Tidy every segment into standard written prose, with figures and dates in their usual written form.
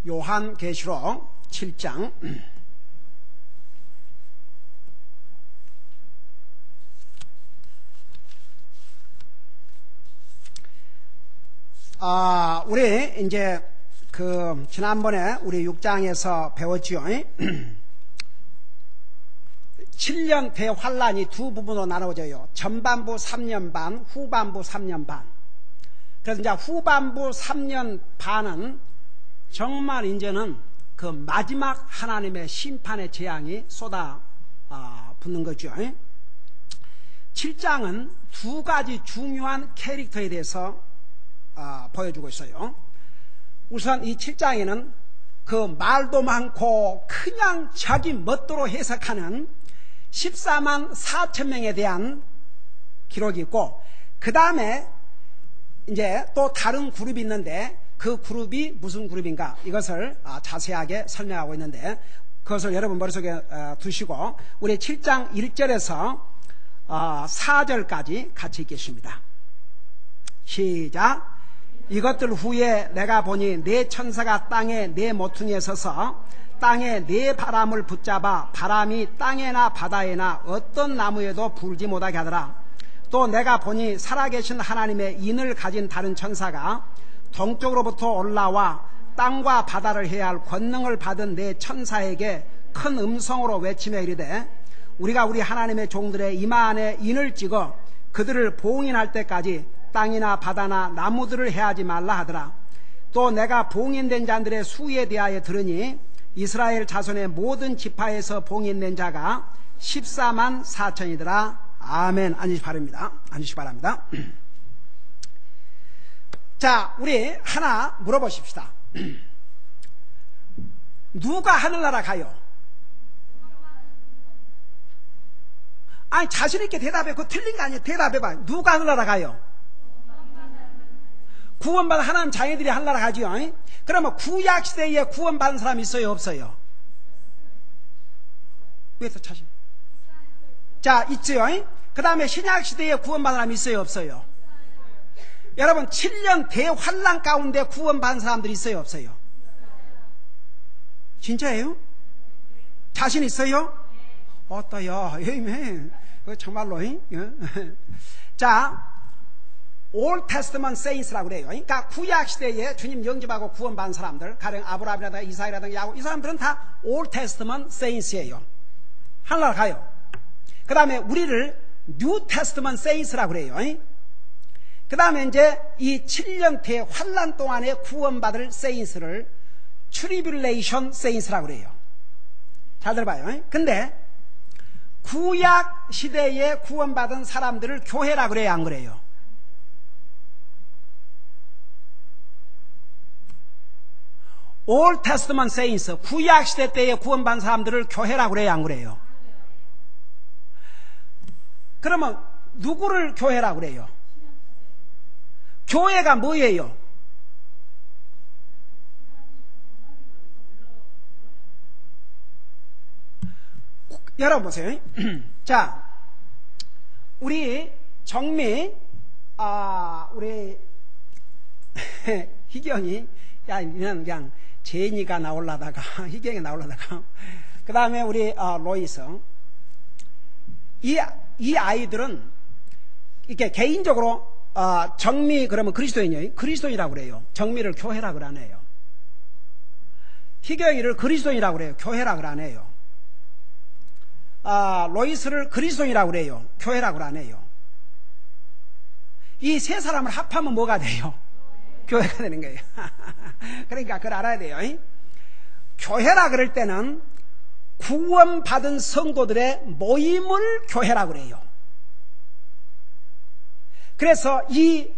요한계시록 7장 우리 이제 지난번에 우리 6장에서 배웠지요. 7년 대환란이 두 부분으로 나눠져요. 전반부 3년 반, 후반부 3년 반. 그래서 이제 후반부 3년 반은 정말 이제는 그 마지막 하나님의 심판의 재앙이 쏟아 붙는 거죠. 7장은 두 가지 중요한 캐릭터에 대해서 보여주고 있어요. 우선 이 7장에는 그 말도 많고 그냥 자기 멋대로 해석하는 14만 4천 명에 대한 기록이 있고, 그 다음에 이제 또 다른 그룹이 있는데 그 그룹이 무슨 그룹인가 이것을 자세하게 설명하고 있는데, 그것을 여러분 머릿속에 두시고 우리 7장 1절에서 4절까지 같이 읽겠습니다. 시작. 이것들 후에 내가 보니 네 천사가 땅에 네 모퉁이에 서서 땅에 네 바람을 붙잡아 바람이 땅에나 바다에나 어떤 나무에도 불지 못하게 하더라. 또 내가 보니 살아계신 하나님의 인을 가진 다른 천사가 동쪽으로부터 올라와 땅과 바다를 해야 할 권능을 받은 네 천사에게 큰 음성으로 외치며 이르되, 우리가 우리 하나님의 종들의 이마 안에 인을 찍어 그들을 봉인할 때까지 땅이나 바다나 나무들을 해하지 말라 하더라. 또 내가 봉인된 자들의 수에 대하여 들으니 이스라엘 자손의 모든 지파에서 봉인된 자가 14만 4천이더라. 아멘. 앉으시 바랍니다. 앉으시 바랍니다. 자, 우리 하나 물어보십시다. 누가 하늘나라 가요? 아니, 자신있게 대답해. 그거 틀린 거 아니에요. 대답해봐. 누가 하늘나라 가요? 구원받은 하나님 자녀들이 하늘나라 가지요. 그러면 구약시대에 구원받은 사람이 있어요? 없어요? 왜 또 자신? 자, 있죠. 그 다음에 신약시대에 구원받은 사람이 있어요? 없어요? 여러분, 7년 대환란 가운데 구원받은 사람들이 있어요? 없어요? 진짜예요? 자신 있어요? 어떠요? 에이맨. 정말로. 자, Old Testament Saints라고 그래요. 그러니까 구약시대에 주님 영접하고 구원받은 사람들, 가령 아브라함이라든가 이사야라든가 야곱, 이 사람들은 다 Old Testament Saints예요. 하늘나라 가요. 그 다음에 우리를 New Testament Saints라고 그래요. 그 다음에 이제 이 7년 대환란 동안에 구원받을 Saints를 Tribulation Saints라고 그래요. 잘 들어봐요. 근데 구약 시대에 구원받은 사람들을 교회라 그래요, 안 그래요? Old Testament Saints, 구약 시대 때에 구원받은 사람들을 교회라 그래요, 안 그래요? 그러면 누구를 교회라 그래요? 교회가 뭐예요? 여러분 보세요. 자, 우리 정미, 우리 희경이, 야, 이는 그냥 제니가 나올라다가 희경이 나올라다가, 그 다음에 우리 로이스, 이 아이들은 이렇게 개인적으로 정미 그러면 그리스도인이에요. 그리스도인이라고 그래요. 정미를 교회라고 안 해요. 희경이를 그리스도인이라고 그래요. 교회라고 안 해요. 로이스를 그리스도인이라고 그래요. 교회라고 안 해요. 이 세 사람을 합하면 뭐가 돼요? 교회가 되는 거예요. 그러니까 그걸 알아야 돼요. 교회라 그럴 때는 구원받은 성도들의 모임을 교회라고 그래요. 그래서 이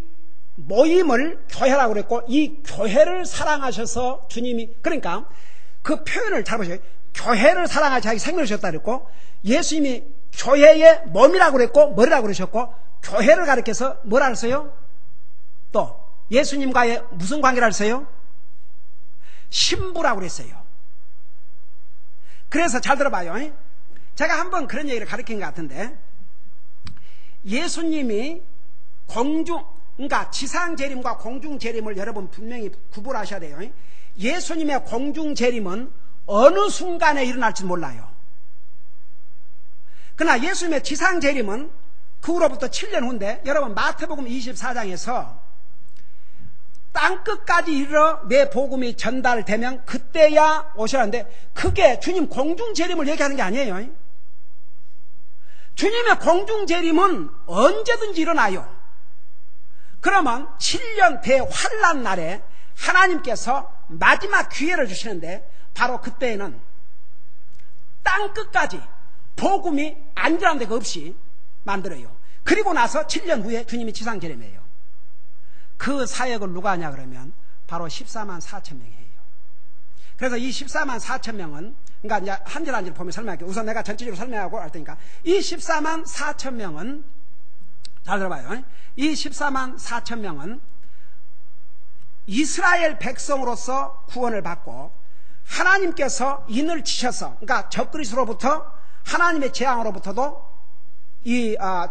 모임을 교회라고 그랬고, 이 교회를 사랑하셔서 주님이, 그러니까 그 표현을 잘 보세요. 교회를 사랑하셔서 자기 생명을 주셨다 그랬고, 예수님이 교회의 몸이라고 그랬고, 머리라고 그러셨고, 교회를 가리켜서 뭐라 그랬어요? 또 예수님과의 무슨 관계라 그랬어요? 신부라고 그랬어요. 그래서 잘 들어봐요. 제가 한번 그런 얘기를 가르친 것 같은데, 예수님이 그러니까 지상재림과 공중재림을 여러분 분명히 구분하셔야 돼요. 예수님의 공중재림은 어느 순간에 일어날지 몰라요. 그러나 예수님의 지상재림은 그 후로부터 7년 후인데, 여러분 마태복음 24장에서 땅끝까지 이르러 내 복음이 전달되면 그때야 오시라는데, 그게 주님 공중재림을 얘기하는 게 아니에요. 주님의 공중재림은 언제든지 일어나요. 그러면 7년 대환란 날에 하나님께서 마지막 기회를 주시는데, 바로 그때에는 땅끝까지 복음이 안전한 데가 없이 만들어요. 그리고 나서 7년 후에 주님이 지상재림이에요. 그 사역을 누가 하냐 그러면 바로 14만 4천 명이에요. 그래서 이 14만 4천 명은, 그러니까 이제 한 절 한 절 보면 설명할게요. 우선 내가 전체적으로 설명하고 할 테니까, 이 14만 4천 명은, 잘 들어봐요. 이 14만 4천 명은 이스라엘 백성으로서 구원을 받고, 하나님께서 인을 치셔서, 그러니까 적그리스로부터 하나님의 재앙으로부터도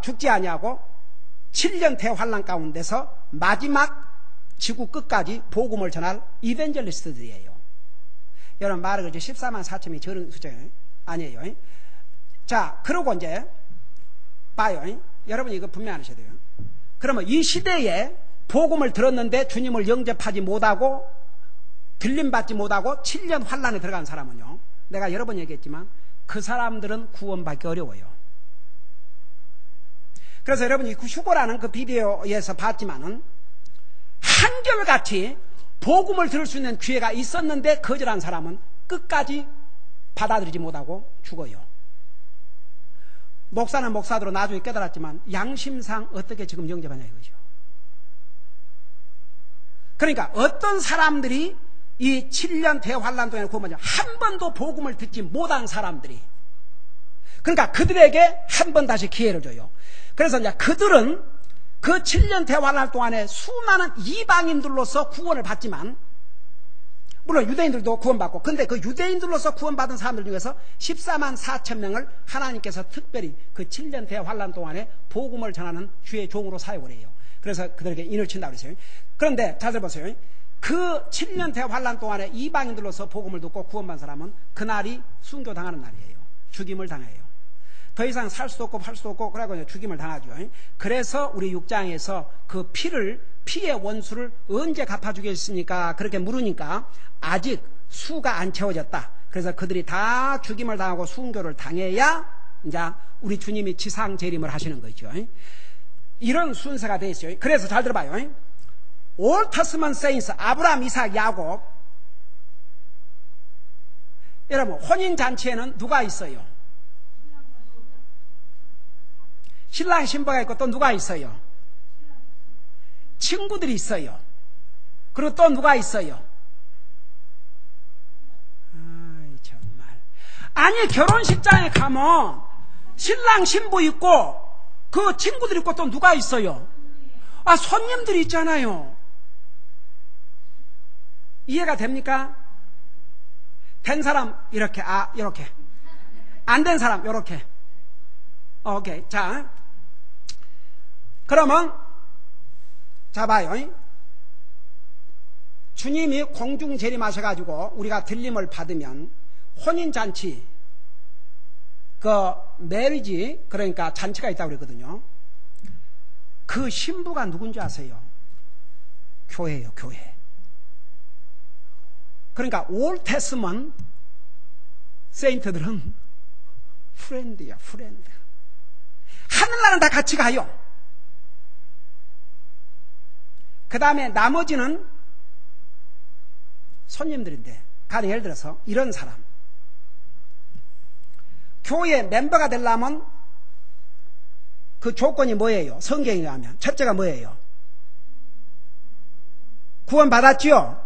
죽지 아니하고 7년 대환란 가운데서 마지막 지구 끝까지 복음을 전할 이벤젤리스트들이에요. 여러분 말을 그렇죠. 14만 4천이 적은 숫자예요. 아니에요. 자, 그러고 이제 봐요. 여러분 이거 분명히 하셔야 돼요. 그러면 이 시대에 복음을 들었는데 주님을 영접하지 못하고 들림받지 못하고 7년 환란에 들어간 사람은요, 내가 여러 번 얘기했지만 그 사람들은 구원받기 어려워요. 그래서 여러분이 휴거라는 그 비디오에서 봤지만은 한결같이 복음을 들을 수 있는 기회가 있었는데 거절한 사람은 끝까지 받아들이지 못하고 죽어요. 목사는 목사대로 나중에 깨달았지만 양심상 어떻게 지금 영접하냐 이거죠. 그러니까 어떤 사람들이 이 7년 대환란 동안에 구원받냐, 한 번도 복음을 듣지 못한 사람들이, 그러니까 그들에게 한 번 다시 기회를 줘요. 그래서 이제 그들은 그 7년 대환란 동안에 수많은 이방인들로서 구원을 받지만, 물론 유대인들도 구원받고, 근데 그 유대인들로서 구원받은 사람들 중에서 14만 4천 명을 하나님께서 특별히 그 7년 대환란 동안에 복음을 전하는 주의 종으로 사용을 해요. 그래서 그들에게 인을 친다고 그랬어요. 그런데 잘 들어보세요. 그 7년 대환란 동안에 이방인들로서 복음을 듣고 구원받은 사람은 그날이 순교당하는 날이에요. 죽임을 당해요. 더 이상 살 수도 없고 팔 수도 없고, 그러고 이제 죽임을 당하죠. 그래서 우리 6장에서 그 피의 원수를 언제 갚아주겠습니까? 그렇게 물으니까 아직 수가 안 채워졌다. 그래서 그들이 다 죽임을 당하고 순교를 당해야 이제 우리 주님이 지상 재림을 하시는 거죠. 이런 순서가 되어 있어요. 그래서 잘 들어봐요. 올 테스먼트 세인스, 아브라함, 이삭, 야곱. 여러분, 혼인잔치에는 누가 있어요? 신랑 신부가 있고 또 누가 있어요? 친구들이 있어요. 그리고 또 누가 있어요? 아이 정말. 아니, 결혼식장에 가면 신랑 신부 있고 그 친구들 있고 또 누가 있어요? 아, 손님들이 있잖아요. 이해가 됩니까? 된 사람 이렇게, 이렇게. 안 된 사람 이렇게. 오케이. 자, 그러면 자 봐요. 주님이 공중 재림하셔가지고 우리가 들림을 받으면 혼인잔치, 그 메리지, 그러니까 잔치가 있다고 그러거든요. 그 신부가 누군지 아세요? 교회예요, 교회. 그러니까 올 테스먼트 세인트들은 프렌드야, 프렌드. 하늘나라는 다 같이 가요. 그 다음에 나머지는 손님들인데, 가령 예를 들어서 이런 사람, 교회 멤버가 되려면 그 조건이 뭐예요? 성경에 하면 첫째가 뭐예요? 구원받았지요?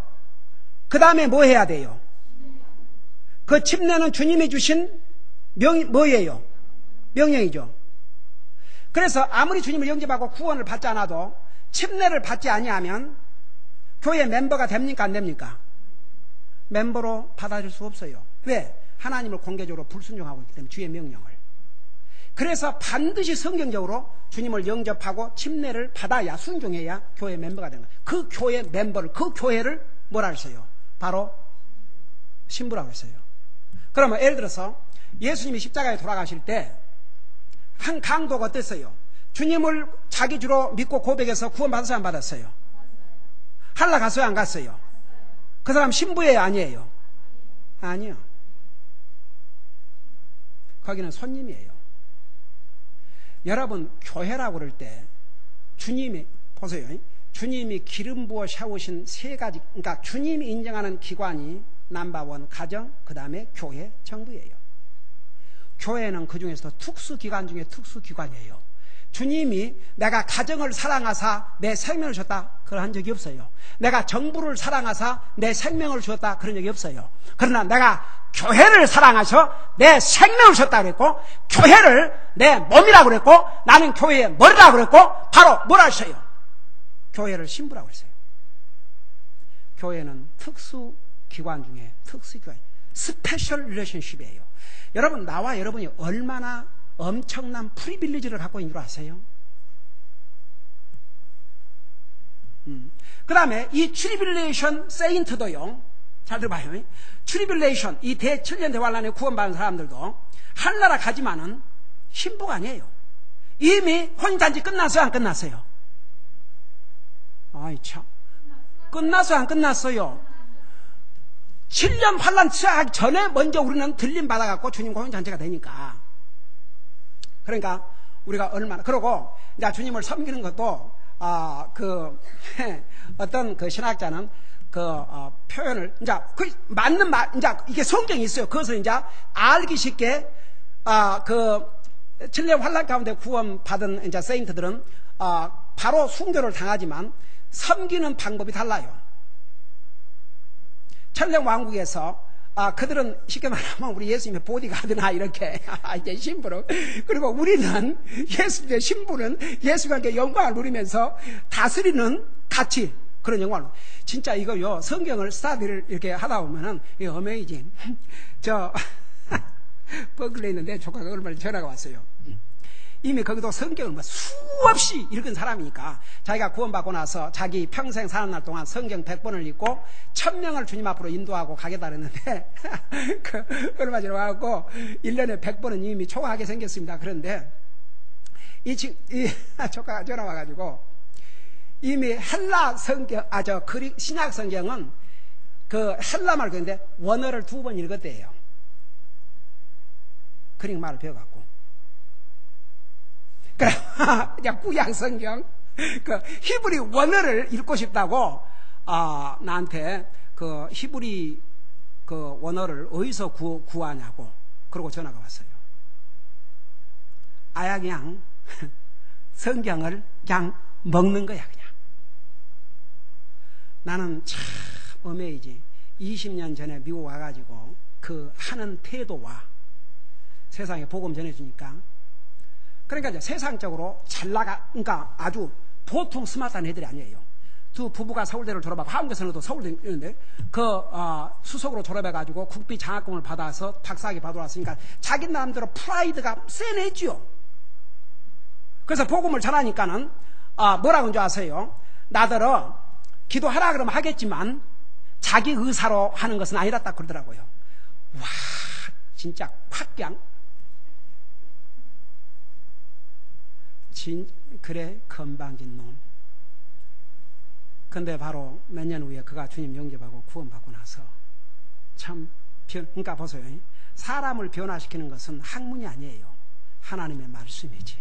그 다음에 뭐 해야 돼요? 그 침례는 주님이 주신 뭐예요? 명령이죠. 그래서 아무리 주님을 영접하고 구원을 받지 않아도 침례를 받지 아니하면 교회 멤버가 됩니까? 안 됩니까? 멤버로 받아줄 수 없어요. 왜? 하나님을 공개적으로 불순종하고 있기 때문에 주의 명령을. 그래서 반드시 성경적으로 주님을 영접하고 침례를 받아야, 순종해야 교회 멤버가 되는 거예요. 그 교회 멤버를, 그 교회를 뭐라 했어요? 바로 신부라고 했어요. 그러면 예를 들어서 예수님이 십자가에 돌아가실 때 한 강도가 어땠어요? 주님을 자기 주로 믿고 고백해서 구원받았어요, 안 받았어요? 할라 갔어요, 안 갔어요? 그 사람 신부예요, 아니에요? 아니요. 거기는 손님이에요. 여러분, 교회라고 그럴 때 주님이, 보세요. 주님이 기름 부어 세우신 세 가지, 그러니까 주님이 인정하는 기관이 넘버원 가정, 그 다음에 교회, 정부예요. 교회는 그 중에서도 특수기관 중에 특수기관이에요. 주님이 내가 가정을 사랑하사 내 생명을 줬다, 그런 적이 없어요. 내가 정부를 사랑하사 내 생명을 주었다, 그런 적이 없어요. 그러나 내가 교회를 사랑하셔 내 생명을 줬다 그랬고, 교회를 내 몸이라고 그랬고, 나는 교회의 머리라고 그랬고, 바로 뭐라 하셔요? 교회를 신부라고 했어요. 교회는 특수기관 중에 특수기관, 스페셜 리레이션십이에요. 여러분, 나와 여러분이 얼마나 엄청난 프리빌리지를 갖고 있는 줄 아세요? 그 다음에 이 트리빌레이션 세인트도요, 잘 들어봐요. 트리빌레이션, 이 대7년 대환란에 구원받은 사람들도 하늘나라 가지만은 신부가 아니에요. 이미 혼인잔치 끝났어요, 안 끝났어요? 아이 참, 끝났어요, 안 끝났어요? 7년 환란 시작하기 전에 먼저 우리는 들림 받아갖고 주님과 혼인잔치가 되니까. 그러니까 우리가 얼마나, 그러고 이제 주님을 섬기는 것도 어떤 그 신학자는 표현을 이제 그 맞는 말, 이제 이게 성경이 있어요. 그것을 이제 알기 쉽게 7년 환란 가운데 구원받은 이제 세인트들은 바로 순교를 당하지만 섬기는 방법이 달라요. 천년 왕국에서 그들은 쉽게 말하면 우리 예수님의 보디가드나 이렇게 이제 신부로, 그리고 우리는 예수님의 신부는 예수가 함께 영광을 누리면서 다스리는 같이 그런 영광을. 진짜 이거요, 성경을 스타디를 이렇게 하다 보면은 이게 어메이징. 저 버클리에 있는데 조카가 얼마 전에 전화가 왔어요. 이미 거기도 성경을 수없이 읽은 사람이니까 자기가 구원받고 나서 자기 평생 사는 날 동안 성경 100번을 읽고 1000명을 주님 앞으로 인도하고 가겠다 그랬는데 얼마 전에 와갖고 1년에 100번은 이미 초과하게 생겼습니다. 그런데 이 조카가 전화 와가지고 이미 헬라 성경, 신약 성경은 그 헬라 말 그런데 원어를 2번 읽었대요. 그릭 말을 배워갖고. 그냥 구약 성경, 그 히브리 원어를 읽고 싶다고, 나한테 그 히브리 그 원어를 어디서 구하냐고, 그러고 전화가 왔어요. 아야 그냥 성경을 그냥 먹는 거야, 그냥. 나는 참 어메이지. 20년 전에 미국 와가지고 그 하는 태도와 세상에 복음 전해주니까, 그러니까 이제 세상적으로 잘 그러니까 아주 보통 스마트한 애들이 아니에요. 두 부부가 서울대를 졸업하고, 한국에서는 서울대인데 수석으로 졸업해가지고 국비 장학금을 받아서 박사학위 받아왔으니까 자기 나름대로 프라이드가 센 애지요. 그래서 복음을 전하니까는 뭐라고 하는지 아세요? 나더러 기도하라 그러면 하겠지만 자기 의사로 하는 것은 아니라 딱 그러더라고요. 와, 진짜 확 그냥 그래 건방진 놈. 근데 바로 몇 년 후에 그가 주님 영접하고 구원받고 나서 참 그러니까 보세요. 사람을 변화시키는 것은 학문이 아니에요. 하나님의 말씀이지.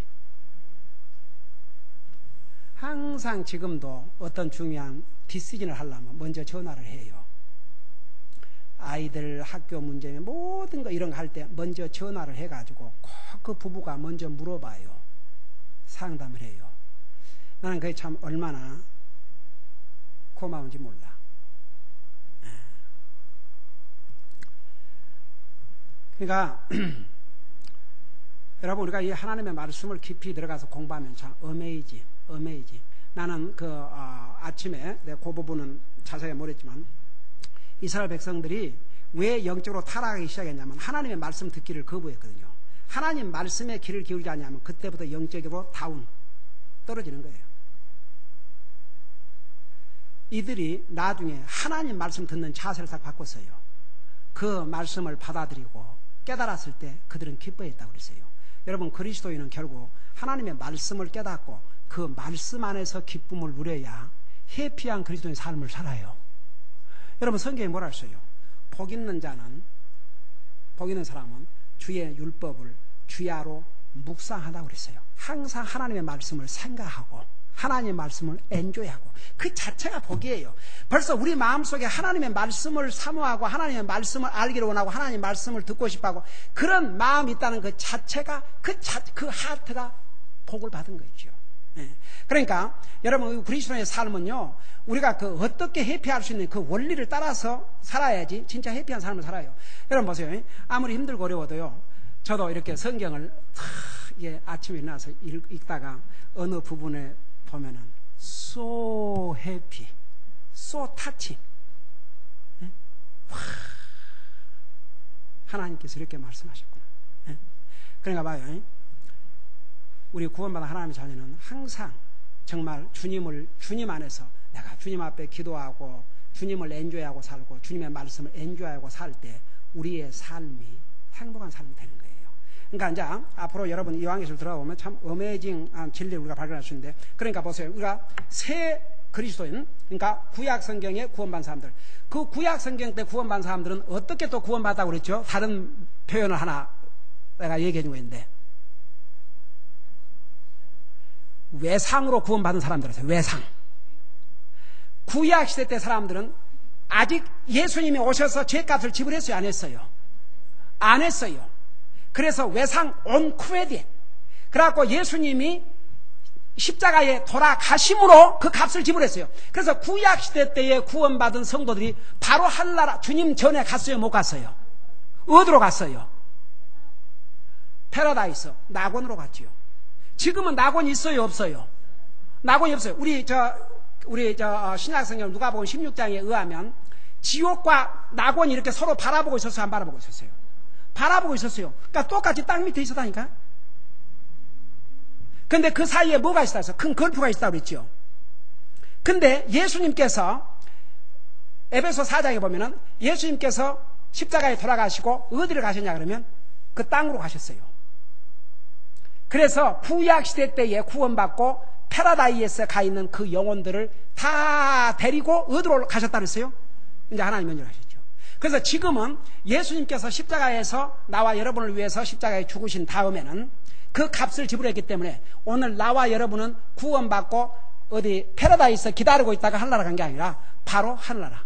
항상 지금도 어떤 중요한 디시전을 하려면 먼저 전화를 해요. 아이들 학교 문제 모든 거 이런 거 할 때 먼저 전화를 해가지고 꼭 그 부부가 먼저 물어봐요. 상담을 해요. 나는 그게 참 얼마나 고마운지 몰라. 그러니까 여러분, 우리가 이 하나님의 말씀을 깊이 들어가서 공부하면 참 어메이징. 나는 아침에 내가 그 부분은 자세히 모르겠지만 이스라엘 백성들이 왜 영적으로 타락하기 시작했냐면 하나님의 말씀 듣기를 거부했거든요. 하나님 말씀에 귀를 기울이지 않으면 그때부터 영적으로 다운 떨어지는 거예요. 이들이 나중에 하나님 말씀 듣는 자세를 딱 바꿨어요. 그 말씀을 받아들이고 깨달았을 때 그들은 기뻐했다고 그랬어요. 여러분, 그리스도인은 결국 하나님의 말씀을 깨닫고 그 말씀 안에서 기쁨을 누려야 해피한 그리스도인 삶을 살아요. 여러분, 성경에 뭐라 했어요? 복 있는 사람은 주의 율법을 주야로 묵상하다고 그랬어요. 항상 하나님의 말씀을 생각하고 하나님의 말씀을 엔조이하고, 그 자체가 복이에요. 벌써 우리 마음속에 하나님의 말씀을 사모하고 하나님의 말씀을 알기를 원하고 하나님의 말씀을 듣고 싶어하고 그런 마음이 있다는 그 자체가 그 하트가 복을 받은 거죠. 그러니까 여러분, 그리스도의 삶은요, 우리가 그 어떻게 해피할 수 있는 그 원리를 따라서 살아야지 진짜 해피한 삶을 살아요. 여러분 보세요. 아무리 힘들고 어려워도요, 저도 이렇게 성경을 아침에 일어나서 읽다가 어느 부분에 보면은 so happy, so touching. 하나님께서 이렇게 말씀하셨구나. 그러니까 봐요. 우리 구원받은 하나님의 자녀는 항상 정말 주님 안에서 내가 주님 앞에 기도하고 주님을 엔조이하고 살고 주님의 말씀을 엔조이하고 살 때 우리의 삶이 행복한 삶이 되는 거예요. 그러니까 이제 앞으로 여러분 요한계시록 들어가보면 참 어메이징한 진리를 우리가 발견할 수 있는데, 그러니까 보세요. 우리가 새 그리스도인, 그러니까 구약 성경에 구원받은 사람들, 그 구약 성경 때 구원받은 사람들은 어떻게 또 구원받았다고 그랬죠? 다른 표현을 하나 내가 얘기해 준 거였는데, 외상으로 구원받은 사람들이었어요. 외상. 구약 시대 때 사람들은 아직 예수님이 오셔서 죄값을 지불했어요? 안 했어요? 안 했어요. 그래서 외상 on credit. 그래갖고 예수님이 십자가에 돌아가심으로 그 값을 지불했어요. 그래서 구약 시대 때에 구원받은 성도들이 바로 하늘나라 주님 전에 갔어요? 못 갔어요? 어디로 갔어요? 패러다이스, 낙원으로 갔지요. 지금은 낙원이 있어요, 없어요? 낙원이 없어요. 우리 신약성경 누가복음 16장에 의하면 지옥과 낙원이 이렇게 서로 바라보고 있었어요, 안 바라보고 있었어요? 바라보고 있었어요. 그러니까 똑같이 땅 밑에 있었다니까. 근데 그 사이에 뭐가 있다 해서 큰 걸프가 있다고 그랬죠. 근데 예수님께서 에베소 4장에 보면은 예수님께서 십자가에 돌아가시고 어디를 가셨냐 그러면 그 땅으로 가셨어요. 그래서 구약 시대 때에 구원받고 패러다이스에 가 있는 그 영혼들을 다 데리고 어디로 가셨다 그랬어요? 이제 하나님 면전에 가셨죠. 그래서 지금은 예수님께서 십자가에서 나와 여러분을 위해서 십자가에 죽으신 다음에는 그 값을 지불했기 때문에 오늘 나와 여러분은 구원받고 어디 패러다이스 기다리고 있다가 하늘나라 간 게 아니라 바로 하늘나라.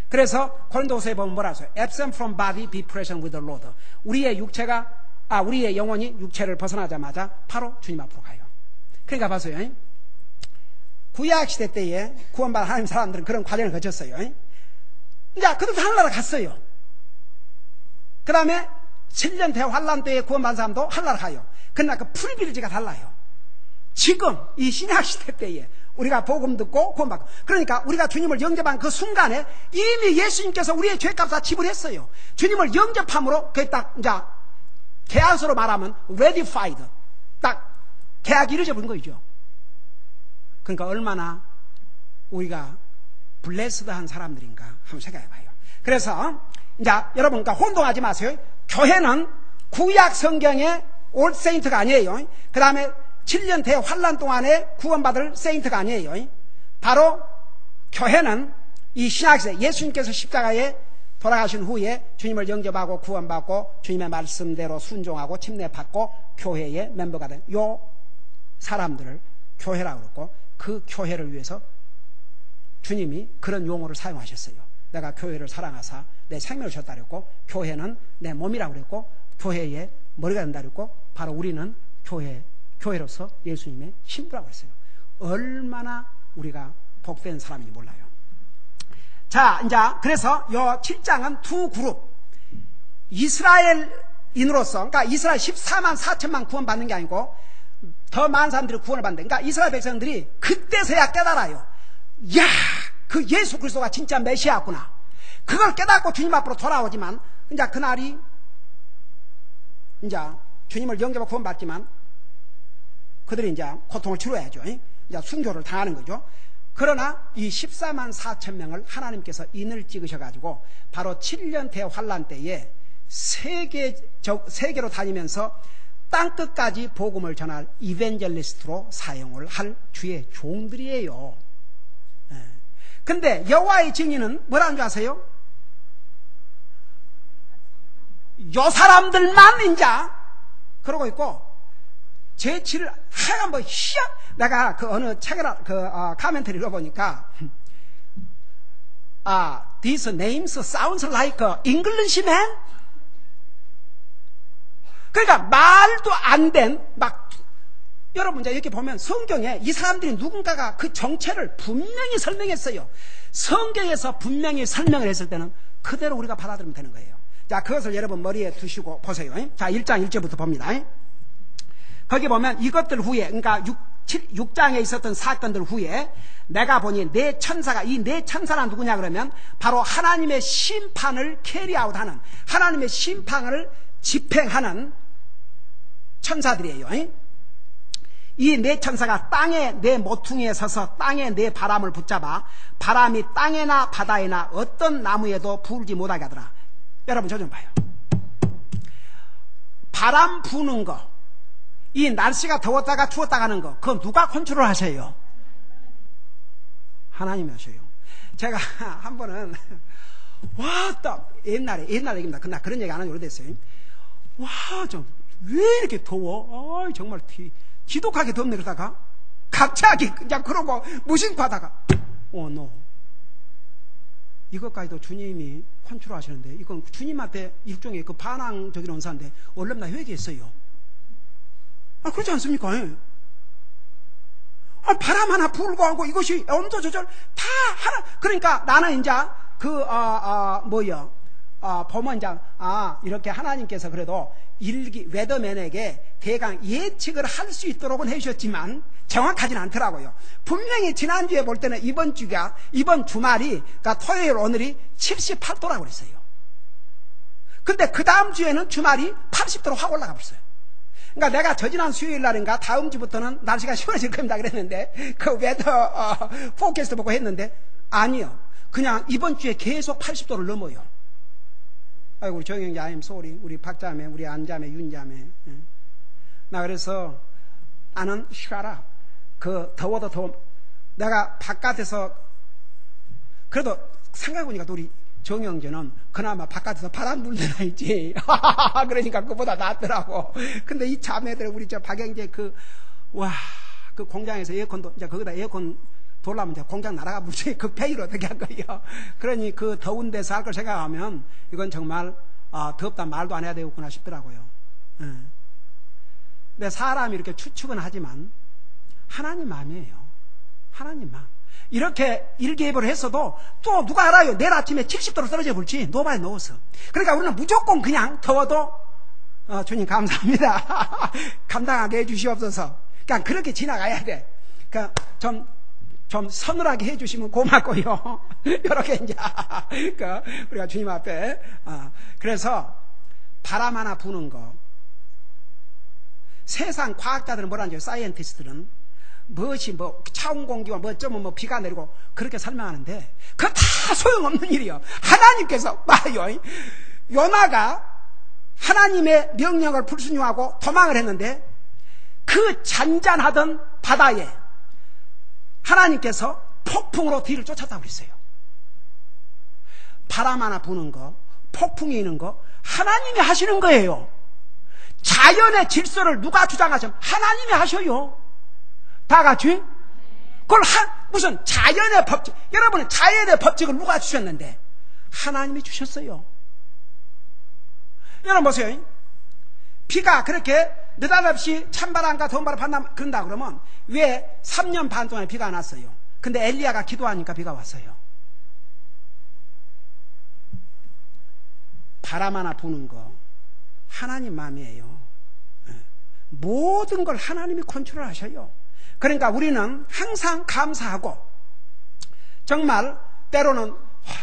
그래서 고린도후서에 보면 뭐라 하세요? Absent from body, be present with the Lord. 우리의 영혼이 육체를 벗어나자마자 바로 주님 앞으로 가요. 그러니까 봐서요. 구약시대 때에 구원받은 하나님 사람들은 그런 과정을 거쳤어요. 이제 그들도 하늘나라 갔어요. 그 다음에 7년 대환란 때에 구원받은 사람도 하늘나라 가요. 그러나 그 프리빌리지가 달라요. 지금 이 신약시대 때에 우리가 복음 듣고 구원받고, 그러니까 우리가 주님을 영접한 그 순간에 이미 예수님께서 우리의 죄값 다 지불했어요. 주님을 영접함으로 그게 딱 이제 계약서로 말하면 ratified, 딱 계약이 이루어진 거죠. 그러니까 얼마나 우리가 블레스드한 사람들인가 한번 생각해봐요. 그래서 이제 여러분, 그러니까 혼동하지 마세요. 교회는 구약 성경의 올 세인트가 아니에요. 그 다음에 7년 대환란 동안에 구원받을 세인트가 아니에요. 바로 교회는 이 신약시대 예수님께서 십자가에 돌아가신 후에 주님을 영접하고 구원받고 주님의 말씀대로 순종하고 침례받고 교회의 멤버가 된 요 사람들을 교회라고 그러고, 그 교회를 위해서 주님이 그런 용어를 사용하셨어요. 내가 교회를 사랑하사 내 생명을 줬다 그랬고, 교회는 내 몸이라고 그랬고, 교회의 머리가 된다 그랬고, 바로 우리는 교회로서 예수님의 신부라고 했어요. 얼마나 우리가 복된 사람인지 몰라요. 자, 이제 그래서 요 7장은 두 그룹, 이스라엘인으로서, 그러니까 이스라엘 14만 4천만 구원받는 게 아니고 더 많은 사람들이 구원을 받는데, 그러니까 이스라엘 백성들이 그때서야 깨달아요. 야, 그 예수 그리스도가 진짜 메시아구나. 그걸 깨닫고 주님 앞으로 돌아오지만 이제 그날이 이제 주님을 영접하고 구원받지만 그들이 이제 고통을 치러야죠. 이제 순교를 당하는 거죠. 그러나 이 14만 4천 명을 하나님께서 인을 찍으셔가지고 바로 7년 대환란 때에 세계로 다니면서 땅끝까지 복음을 전할 이벤젤리스트로 사용을 할 주의 종들이에요. 근데 여호와의 증인은 뭐라는 줄 아세요? 요 사람들만 이제 그러고 있고 제7을 하여간 뭐 내가 그 어느 책을 카멘트를 읽어보니까 these names sounds like Englishman. 그러니까 말도 안 된 여러분 이제 이렇게 보면 성경에 이 사람들이 누군가가 그 정체를 분명히 설명했어요. 성경에서 분명히 설명을 했을 때는 그대로 우리가 받아들이면 되는 거예요. 자, 그것을 여러분 머리에 두시고 보세요. 자, 1장 1절부터 봅니다. 거기 보면 이것들 후에, 그러니까 6장에 있었던 사건들 후에 내가 보니 네 천사가, 이 네 천사란 누구냐 그러면 바로 하나님의 심판을 캐리아웃하는, 하나님의 심판을 집행하는 천사들이에요. 이 네 천사가 땅의 네 모퉁이에 서서 땅의 네 바람을 붙잡아 바람이 땅에나 바다에나 어떤 나무에도 불지 못하게 하더라. 여러분 저 좀 봐요. 바람 부는 거, 이 날씨가 더웠다가 추웠다가 하는 거, 그건 누가 컨트롤 하세요? 하나님이 하셔요. 제가 한 번은 옛날에 얘기입니다. 그러나 그런 얘기 안 한 지 오래됐어요. 좀 왜 이렇게 더워? 정말 지독하게 덥네. 그러다가 갑자기 그냥 그러고 무심코 하다가 노. 이것까지도 주님이 컨트롤 하시는데, 이건 주님한테 일종의 그 반항적인 언사인데 원래 나 회개했어요. 그렇지 않습니까? 바람 하나 불고 하고 이것이 온도 조절 다 하나. 그러니까 나는 이제 보면 이제 이렇게 하나님께서 그래도 웨더맨에게 대강 예측을 할 수 있도록은 해주셨지만 정확하진 않더라고요. 분명히 지난주에 볼 때는 이번 주말이, 그러니까 토요일 오늘이 78도라고 그랬어요. 근데 그 다음 주에는 주말이 80도로 확 올라가 버렸어요. 그러니까 내가 저지난 수요일 날인가 다음 주부터는 날씨가 시원해질 겁니다 그랬는데, 그 웨더 포캐스트 보고 했는데 아니요. 그냥 이번 주에 계속 80도를 넘어요. 아이고, 우리 정영자, I'm sorry. 우리 박자매, 우리 안자매, 윤자매. 나 그래서 나는 쉬어라. 더워도 더워. 내가 바깥에서, 그래도 생각해보니까 우리 정영재는 그나마 바깥에서 바람 불 때나 있지. 그러니까 그보다 낫더라고. 근데 이 자매들, 우리 박영재 그 공장에서 에어컨도, 이제 거기다 에어컨 돌라면 이제 공장 나라가 물지 극폐기로 어떻게 할 거예요. 그러니 그 더운 데서 할 걸 생각하면 이건 정말 덥다 말도 안 해야 되겠구나 싶더라고요. 근데 사람이 이렇게 추측은 하지만 하나님 마음이에요. 하나님 마음. 이렇게 일개입을 했어도 또 누가 알아요? 내일 아침에 70도로 떨어져 볼지. 노바에 넣어서. 그러니까 우리는 무조건 그냥 더워도 주님 감사합니다. 감당하게 해주시옵소서. 그냥 그렇게 지나가야 돼. 그러니까 좀 서늘하게 해주시면 고맙고요. 이렇게 이제 우리가 주님 앞에 그래서 바람 하나 부는 거, 세상 과학자들은 뭐라는 줄, 사이언티스트들은 무엇이 차운 공기와 어쩌면 비가 내리고 그렇게 설명하는데 그거 다 소용없는 일이요. 하나님께서 봐요. 요나가 하나님의 명령을 불순종하고 도망을 했는데 그 잔잔하던 바다에 하나님께서 폭풍으로 뒤를 쫓았다고 그랬어요. 바람 하나 부는 거, 폭풍이 있는 거 하나님이 하시는 거예요. 자연의 질서를 누가 주장하시면 하나님이 하셔요. 다 같이. 그걸 무슨 자연의 법칙, 여러분은 자연의 법칙을 누가 주셨는데 하나님이 주셨어요. 여러분 보세요. 비가 그렇게 느닷없이 찬바람과 더운바람 그런다 그러면 왜 3년 반 동안 비가 안 왔어요? 근데 엘리야가 기도하니까 비가 왔어요. 바람 하나 부는 거 하나님 마음이에요. 모든 걸 하나님이 컨트롤 하셔요. 그러니까 우리는 항상 감사하고, 정말 때로는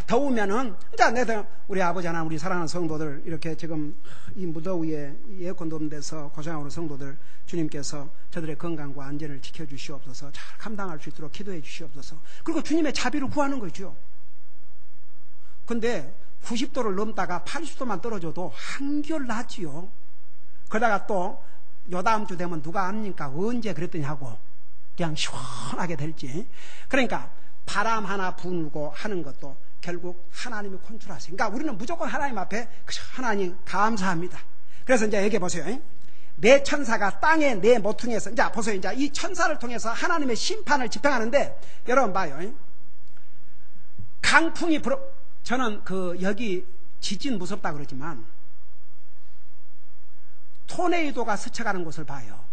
더우면은, 자, 내가 우리 아버지나 우리 사랑하는 성도들, 이렇게 지금 이 무더위에 에어컨도 없는 데서 고생하고 있는 성도들, 주님께서 저들의 건강과 안전을 지켜주시옵소서, 잘 감당할 수 있도록 기도해 주시옵소서. 그리고 주님의 자비를 구하는 거죠. 근데 90도를 넘다가 80도만 떨어져도 한결 낫지요. 그러다가 또 요다음 주 되면 누가 압니까? 언제 그랬더니 하고 그냥 시원하게 될지. 그러니까 바람 하나 불고 하는 것도 결국 하나님이 컨트롤하세요. 그러니까 우리는 무조건 하나님 앞에 하나님 감사합니다. 그래서 이제 얘기해 보세요. 내 천사가 땅에 내 모퉁이에서, 자 보세요. 이제 이 천사를 통해서 하나님의 심판을 집행하는데, 여러분 봐요. 강풍이 불어, 저는 여기 지진 무섭다 그러지만 토네이도가 스쳐가는 곳을 봐요.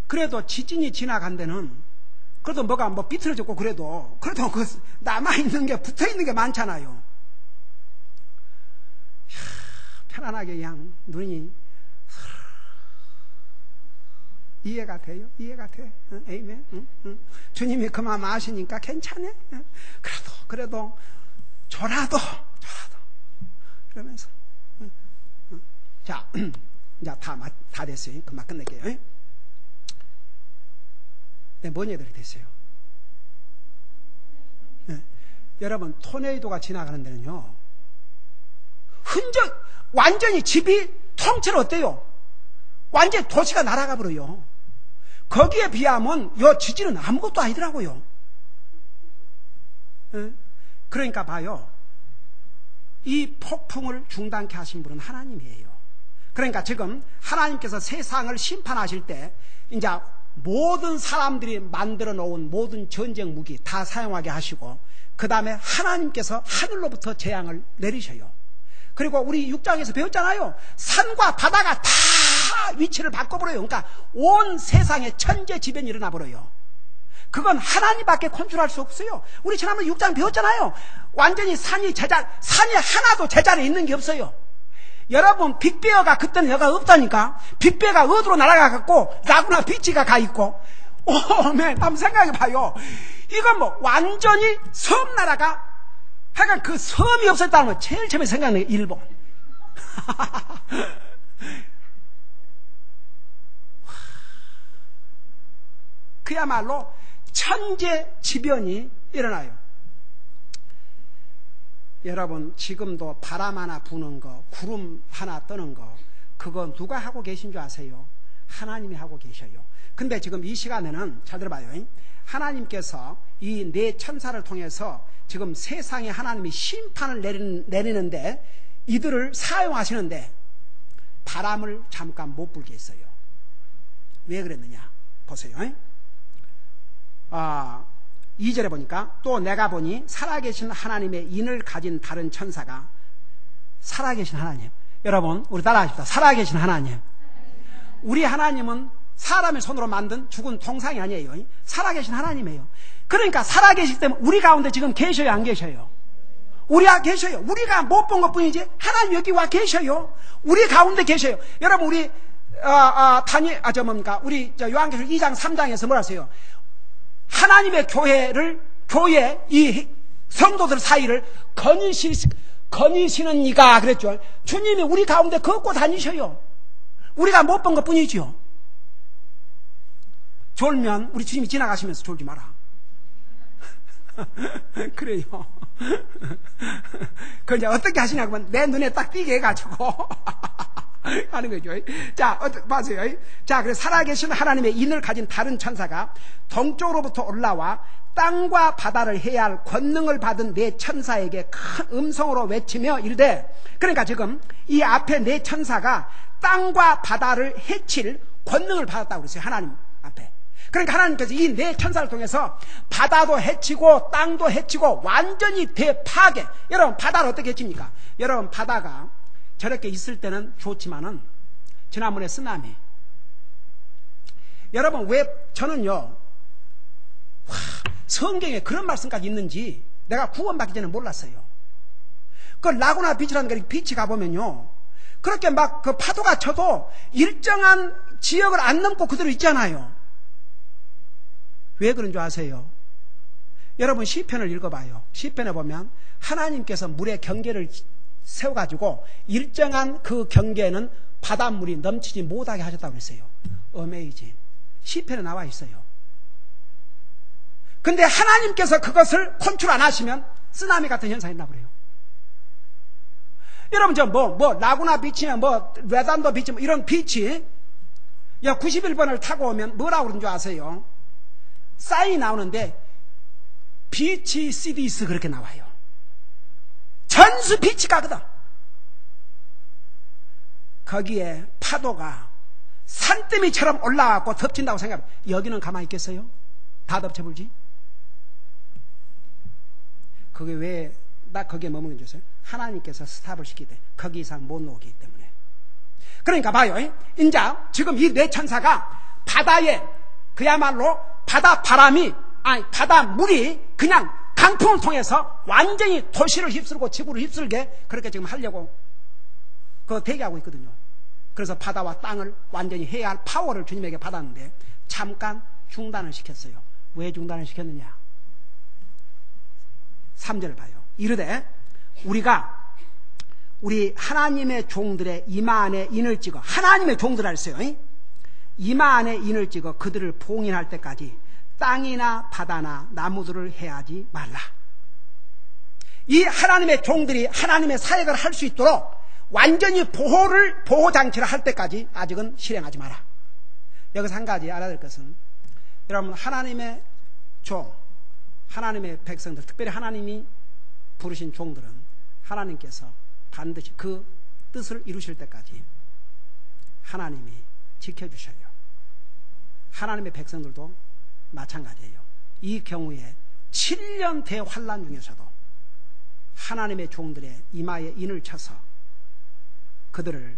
그래도 지진이 지나간 데는 그래도 뭐가 비틀어졌고 그래도 그 남아있는 게 붙어있는 게 많잖아요. 편안하게 그냥 눈이 이해가 돼요? 이해가 돼? 응? 에이멘? 응? 주님이 그 마음 아시니까 괜찮네? 응? 그래도 저라도 그러면서 자, 이제 다 됐어요. 금방 끝낼게요. 네, 뭔 얘기들이 됐어요? 네. 여러분, 토네이도가 지나가는 데는요, 완전히 집이 통째로 어때요? 완전히 도시가 날아가 버려요. 거기에 비하면 요 지진은 아무것도 아니더라고요. 네? 그러니까 봐요. 이 폭풍을 중단케 하신 분은 하나님이에요. 그러니까 지금 하나님께서 세상을 심판하실 때 이제 모든 사람들이 만들어 놓은 모든 전쟁 무기 다 사용하게 하시고, 그 다음에 하나님께서 하늘로부터 재앙을 내리셔요. 그리고 우리 6장에서 배웠잖아요. 산과 바다가 다 위치를 바꿔버려요. 그러니까 온 세상에 천재지변이 일어나 버려요. 그건 하나님밖에 컨트롤할 수 없어요. 우리 지난번에 6장 배웠잖아요. 완전히 산이 하나도 제자리에 있는 게 없어요. 여러분, 빅베어가 그때는 여가 없다니까. 빅베어가 어디로 날아가갖고 라구나 비치가 가 있고. 한번 생각해 봐요. 이건 완전히 섬나라가, 하여간 그 섬이 없었다는 거 제일 처음에 생각나는 게 일본. 그야말로 천재지변이 일어나요. 여러분, 지금도 바람 하나 부는 거, 구름 하나 뜨는 거, 그거 누가 하고 계신 줄 아세요? 하나님이 하고 계셔요. 근데 지금 이 시간에는 잘 들어봐요. 하나님께서 이 네 천사를 통해서 지금 세상에 하나님이 심판을 내리는데 이들을 사용하시는데 바람을 잠깐 못 불게 했어요. 왜 그랬느냐? 보세요. 2절에 보니까, 또 내가 보니 살아계신 하나님의 인을 가진 다른 천사가, 살아계신 하나님, 여러분 우리 따라하십시다. 살아계신 하나님. 우리 하나님은 사람의 손으로 만든 죽은 통상이 아니에요. 살아계신 하나님이에요. 그러니까 살아계시기 때문에 우리 가운데 지금 계셔요, 안 계셔요? 우리가 계셔요. 우리가 못 본 것뿐이지 하나님 여기 와 계셔요. 우리 가운데 계셔요. 여러분, 우리 우리 요한계시록 2장 3장에서 뭐라 하세요? 하나님의 교회 이 성도들 사이를 거니시는 이가 그랬죠. 주님이 우리 가운데 걷고 다니셔요. 우리가 못 본 것 뿐이죠. 졸면 우리 주님이 지나가시면서 졸지 마라. 그래요. 그 이제 어떻게 하시냐 그러면 내 눈에 딱 띄게 해가지고 하는 거죠. 자, 봐세요. 자, 그래서 살아계신 하나님의 인을 가진 다른 천사가 동쪽으로부터 올라와 땅과 바다를 해할 권능을 받은 네 천사에게 큰 음성으로 외치며 이르되, 그러니까 지금 이 앞에 네 천사가 땅과 바다를 해칠 권능을 받았다고 그랬어요. 하나님 앞에. 그러니까 하나님께서 이 네 천사를 통해서 바다도 해치고 땅도 해치고 완전히 대파괴. 여러분, 바다를 어떻게 해칩니까? 여러분, 바다가 저렇게 있을 때는 좋지만은 지난번에 쓰나미. 여러분, 왜 저는요, 성경에 그런 말씀까지 있는지 내가 구원받기 전에 몰랐어요. 그 라구나 비치라는 게 비치 가보면요, 그렇게 막 그 파도가 쳐도 일정한 지역을 안 넘고 그대로 있잖아요. 왜 그런 줄 아세요? 여러분 시편을 읽어봐요. 시편에 보면 하나님께서 물의 경계를 세워가지고 일정한 그 경계에는 바닷물이 넘치지 못하게 하셨다고 그랬어요. 어메이징. 시편에 나와 있어요. 근데 하나님께서 그것을 컨트롤 안 하시면 쓰나미 같은 현상이 나고 그래요. 여러분 저 라구나 비치나 레단도 비치 이런 비치 91번을 타고 오면 뭐라고 그러는 줄 아세요? 사인이 나오는데 비치 시디스 그렇게 나와요. 전수 비치가거든. 거기에 파도가 산더미처럼 올라와서 덮친다고 생각해요. 여기는 가만히 있겠어요? 다 덮쳐불지? 그게 왜 나 거기에 머무는 줄 아세요? 하나님께서 스탑을 시키대. 거기 이상 못 놓기 때문에. 그러니까 봐요. 이제 지금 이 네 천사가 바다에 그야말로 바닷물이 그냥 강풍을 통해서 완전히 도시를 휩쓸고 지구를 휩쓸게 그렇게 지금 하려고 대기하고 있거든요. 그래서 바다와 땅을 완전히 해야 할 파워를 주님에게 받았는데 잠깐 중단을 시켰어요. 왜 중단을 시켰느냐? 3절을 봐요. 이르되 우리 하나님의 종들의 이마 안에 인을 찍어, 하나님의 종들이라 했어요. 이마 안에 인을 찍어 그들을 봉인할 때까지 땅이나 바다나 나무들을 해하지 말라. 이 하나님의 종들이 하나님의 사역을 할 수 있도록 완전히 보호장치를 할 때까지 아직은 실행하지 마라. 여기서 한 가지 알아야 될 것은, 여러분 하나님의 종, 하나님의 백성들, 특별히 하나님이 부르신 종들은 하나님께서 반드시 그 뜻을 이루실 때까지 하나님이 지켜주셔요. 하나님의 백성들도 마찬가지예요. 이 경우에 7년 대환란 중에서도 하나님의 종들의 이마에 인을 쳐서 그들을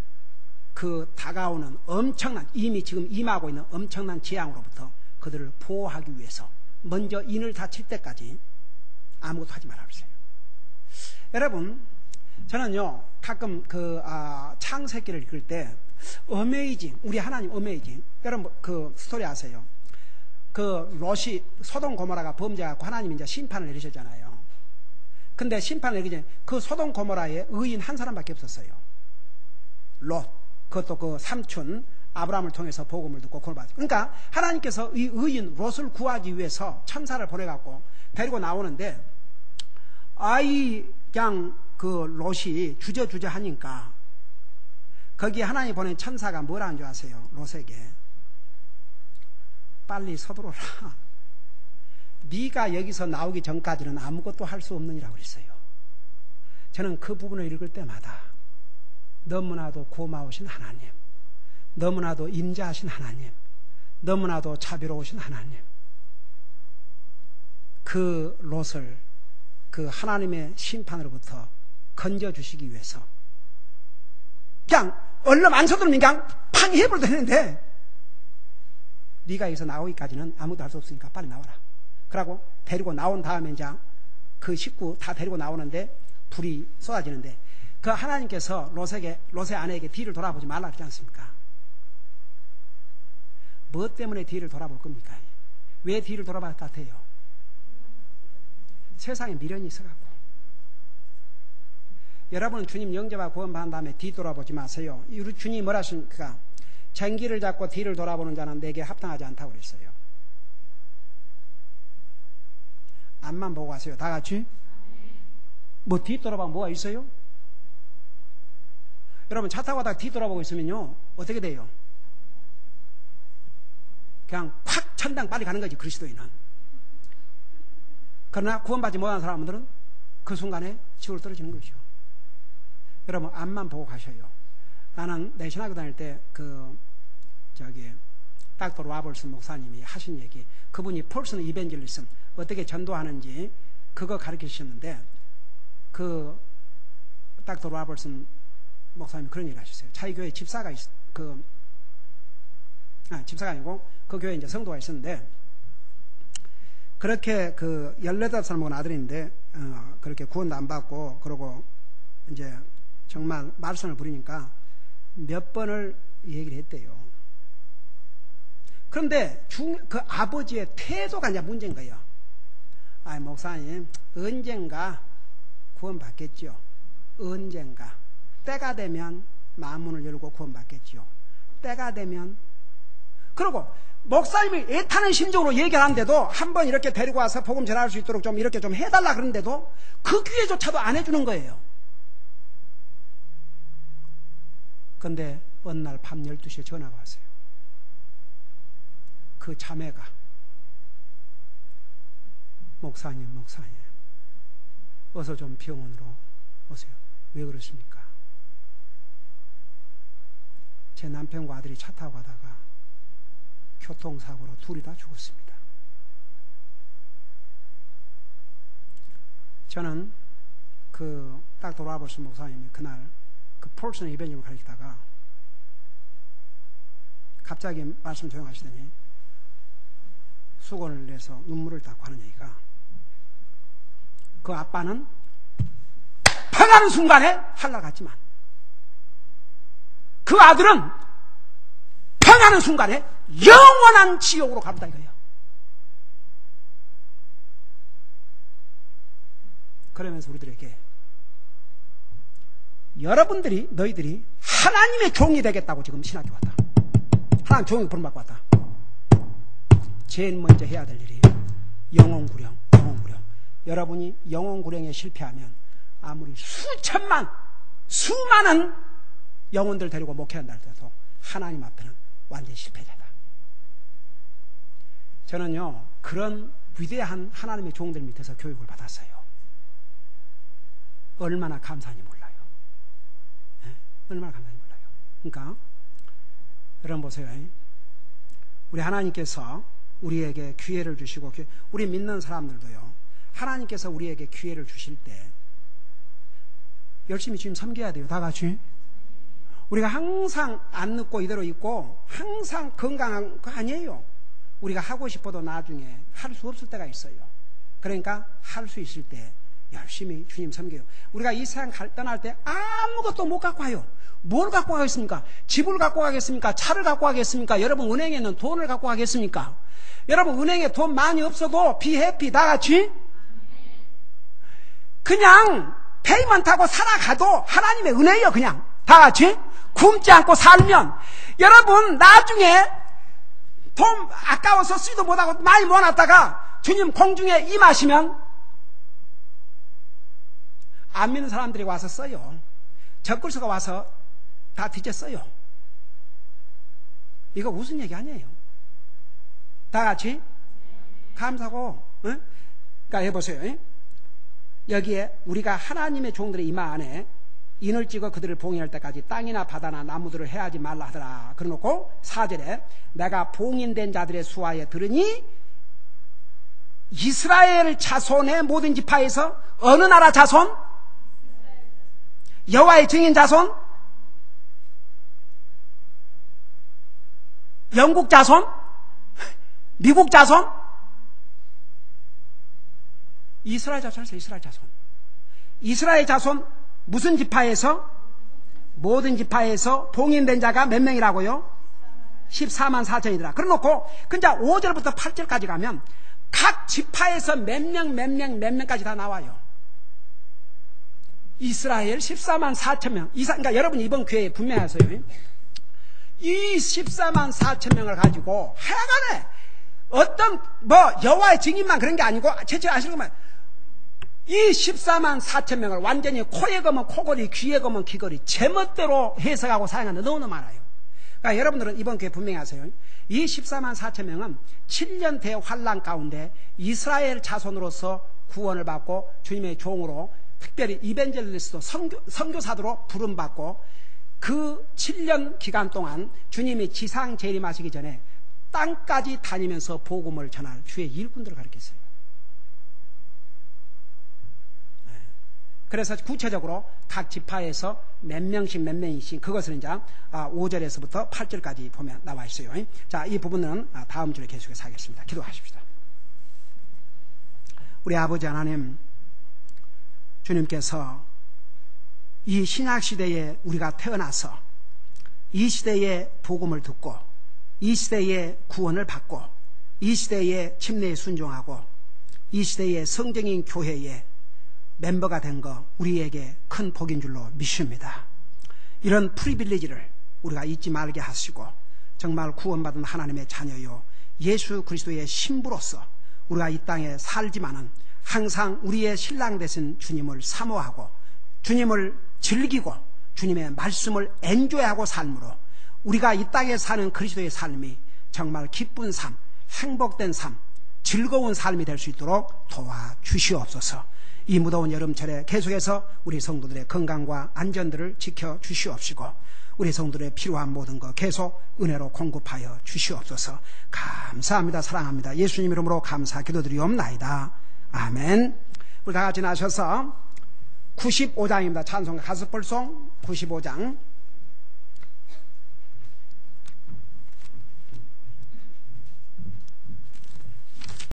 그 다가오는 엄청난, 이미 지금 임하고 있는 엄청난 재앙으로부터 그들을 보호하기 위해서 먼저 인을 다칠 때까지 아무것도 하지 말아 그랬어요. 여러분, 저는요 가끔 창세기를 읽을 때 어메이징, 우리 하나님 어메이징. 여러분 그 스토리 아세요? 그 롯이 소돔 고모라가 범죄하고 하나님이 이제 심판을 내리셨잖아요. 근데 심판을 내리기 전에 그 소돔 고모라에 의인 한 사람밖에 없었어요. 롯. 그것도 그 삼촌 아브라함을 통해서 복음을 듣고 구원을 받았어요. 그러니까 하나님께서 이 의인 롯을 구하기 위해서 천사를 보내갖고 데리고 나오는데 그냥 그 롯이 주저주저 하니까 거기에 하나님이 보낸 천사가 뭐라 하는 줄 아세요? 롯에게 빨리 서두르라. 네가 여기서 나오기 전까지는 아무것도 할 수 없느니라고 그랬어요. 저는 그 부분을 읽을 때마다 너무나도 고마우신 하나님, 너무나도 인자하신 하나님, 너무나도 자비로우신 하나님, 그 롯을 그 하나님의 심판으로부터 건져주시기 위해서 그냥 얼른 안 서두르면 그냥 팡 해버려도 되는데 네가 여기서 나오기까지는 아무도 할 수 없으니까 빨리 나와라. 그러고 데리고 나온 다음에 이제 그 식구 다 데리고 나오는데 불이 쏟아지는데 그 하나님께서 롯의 아내에게 뒤를 돌아보지 말라 그러지 않습니까? 무엇 때문에 뒤를 돌아볼 겁니까? 왜 뒤를 돌아볼 것 같아요? 세상에 미련이 있어갖고. 여러분은 주님 영접하고 구원받은 다음에 뒤 돌아보지 마세요. 우리 주님이 뭐라 하십니까? 전기를 잡고 뒤를 돌아보는 자는 내게 합당하지 않다고 그랬어요. 앞만 보고 가세요. 다 같이. 뭐 뒤 돌아보면 뭐가 있어요? 여러분 차 타고 가다가 뒤 돌아보고 있으면요 어떻게 돼요? 그냥 확 천당 빨리 가는 거지, 그리스도인은. 그러나 구원받지 못한 사람들은 그 순간에 지옥으로 떨어지는 거죠. 여러분 앞만 보고 가셔요. 나는 내 신학교 다닐 때 닥터 로버슨 목사님이 하신 얘기, 그분이 폴슨 이벤젤리즘 어떻게 전도하는지 그거 가르치셨는데 그 닥터 로버슨 목사님이 그런 얘기를 하셨어요. 자기 교회 집사가 집사가 아니고 그 교회에 이제 성도가 있었는데 그렇게 18살 먹은 아들인데 그렇게 구원도 안 받고 그러고 이제 정말 말썽을 부리니까 몇 번을 얘기를 했대요. 그런데 그 아버지의 태도가 이제 문제인 거예요. 아이, 목사님, 언젠가 구원받겠지요. 언젠가. 때가 되면 마음문을 열고 구원받겠지요. 때가 되면. 그리고 목사님이 애타는 심정으로 얘기하는데도 한번 이렇게 데리고 와서 복음 전할 수 있도록 좀 이렇게 좀 해달라 그러는데도 그 기회조차도 안 해주는 거예요. 근데 어느 날 밤 12시에 전화가 왔어요. 그 자매가 목사님 어서 좀 병원으로 오세요. 왜 그러십니까? 제 남편과 아들이 차 타고 가다가 교통사고로 둘이 다 죽었습니다. 저는 딱 돌아보신 목사님이 그날 그 폴슨 이벤트를 가르치다가 갑자기 말씀 조용하시더니 수건을 내서 눈물을 닦고 하는 얘기가, 그 아빠는 평하는 순간에 하늘나라 갔지만 그 아들은 평하는 순간에 영원한 지옥으로 간다 이거예요. 그러면서 우리들에게 너희들이 하나님의 종이 되겠다고 지금 신학교 왔다. 하나님 종이 부름받고 왔다. 제일 먼저 해야 될 일이 영혼구령. 여러분이 영혼구령에 실패하면 아무리 수많은 영혼들 데리고 목회한다 할때도 하나님 앞에는 완전히 실패자다. 저는요, 그런 위대한 하나님의 종들 밑에서 교육을 받았어요. 얼마나 감사한지 몰라요. 네? 얼마나 감사한지 몰라요. 그러니까 여러분 보세요. 우리 하나님께서 우리에게 기회를 주시고, 우리 믿는 사람들도요, 하나님께서 우리에게 기회를 주실 때 열심히 주님 섬겨야 돼요. 다 같이. 우리가 항상 안 늙고 이대로 있고 항상 건강한 거 아니에요. 우리가 하고 싶어도 나중에 할 수 없을 때가 있어요. 그러니까 할 수 있을 때 열심히 주님 섬겨요. 우리가 이 세상 떠날 때 아무것도 못 갖고 와요. 뭘 갖고 가겠습니까? 집을 갖고 가겠습니까? 차를 갖고 가겠습니까? 여러분 은행에 있는 돈을 갖고 가겠습니까? 여러분 은행에 돈 많이 없어도 be happy. 다 같이 그냥 페이만 타고 살아가도 하나님의 은혜예요. 그냥 다 같이 굶지 않고 살면, 여러분 나중에 돈 아까워서 쓰지도 못하고 많이 모아놨다가 주님 공중에 임하시면 안 믿는 사람들이 와서 써요. 적글서가 와서 다 뒤졌어요. 이거 무슨 얘기 아니에요. 다 같이 감사하고, 응? 그러니까 해보세요. 여기에 우리가 하나님의 종들의 이마 안에 인을 찍어 그들을 봉인할 때까지 땅이나 바다나 나무들을 해하지 말라 하더라. 그래놓고 4절에 내가 봉인된 자들의 수하에 들으니 이스라엘 자손의 모든 지파에서 어느 나라 자손? 여호와의 증인 자손? 영국 자손? 미국 자손? 이스라엘 자손에서 이스라엘 자손 무슨 지파에서? 모든 지파에서 봉인된 자가 몇 명이라고요? 14만 4천이더라. 그래놓고 근자 5절부터 8절까지 가면 각 지파에서 몇 명까지 다 나와요. 이스라엘 14만 4천 명. 그러니까 여러분이 이번 기회에 분명히 하세요. 이 14만 4천 명을 가지고 하여간에 어떤 여호와의 증인만 그런 게 아니고 제체 아시는 것만, 이 14만 4천 명을 완전히 코에 검은 코걸이, 귀에 검은 귀걸이 제멋대로 해석하고 사용하는 데 너무나 많아요. 그러니까 여러분들은 이번 기회에 분명히 하세요. 이 14만 4천 명은 7년 대환란 가운데 이스라엘 자손으로서 구원을 받고 주님의 종으로 특별히 이벤젤리스트 선교사도로 부름받고 그 7년 기간 동안 주님이 지상 재림하시기 전에 땅까지 다니면서 복음을 전할 주의 일꾼들을 가르쳤어요. 그래서 구체적으로 각 지파에서 몇 명씩 그것을 이제 5절에서부터 8절까지 보면 나와 있어요. 자, 이 부분은 다음 주에 계속해서 하겠습니다. 기도하십시다. 우리 아버지 하나님, 주님께서 이 신약시대에 우리가 태어나서 이 시대의 복음을 듣고 이 시대의 구원을 받고 이 시대의 침례에 순종하고 이 시대의 성경인 교회의 멤버가 된 거 우리에게 큰 복인 줄로 믿습니다. 이런 프리빌리지를 우리가 잊지 말게 하시고 정말 구원받은 하나님의 자녀요 예수 그리스도의 신부로서 우리가 이 땅에 살지만은 항상 우리의 신랑 되신 주님을 사모하고 주님을 즐기고 주님의 말씀을 엔조이하고 삶으로 우리가 이 땅에 사는 그리스도의 삶이 정말 기쁜 삶, 행복된 삶, 즐거운 삶이 될 수 있도록 도와주시옵소서. 이 무더운 여름철에 계속해서 우리 성도들의 건강과 안전들을 지켜주시옵시고 우리 성도들의 필요한 모든 것 계속 은혜로 공급하여 주시옵소서. 감사합니다. 사랑합니다. 예수님 이름으로 감사 기도드리옵나이다. 아멘. 우리 다 같이 나셔서 95장입니다. 찬송가 가스불송 95장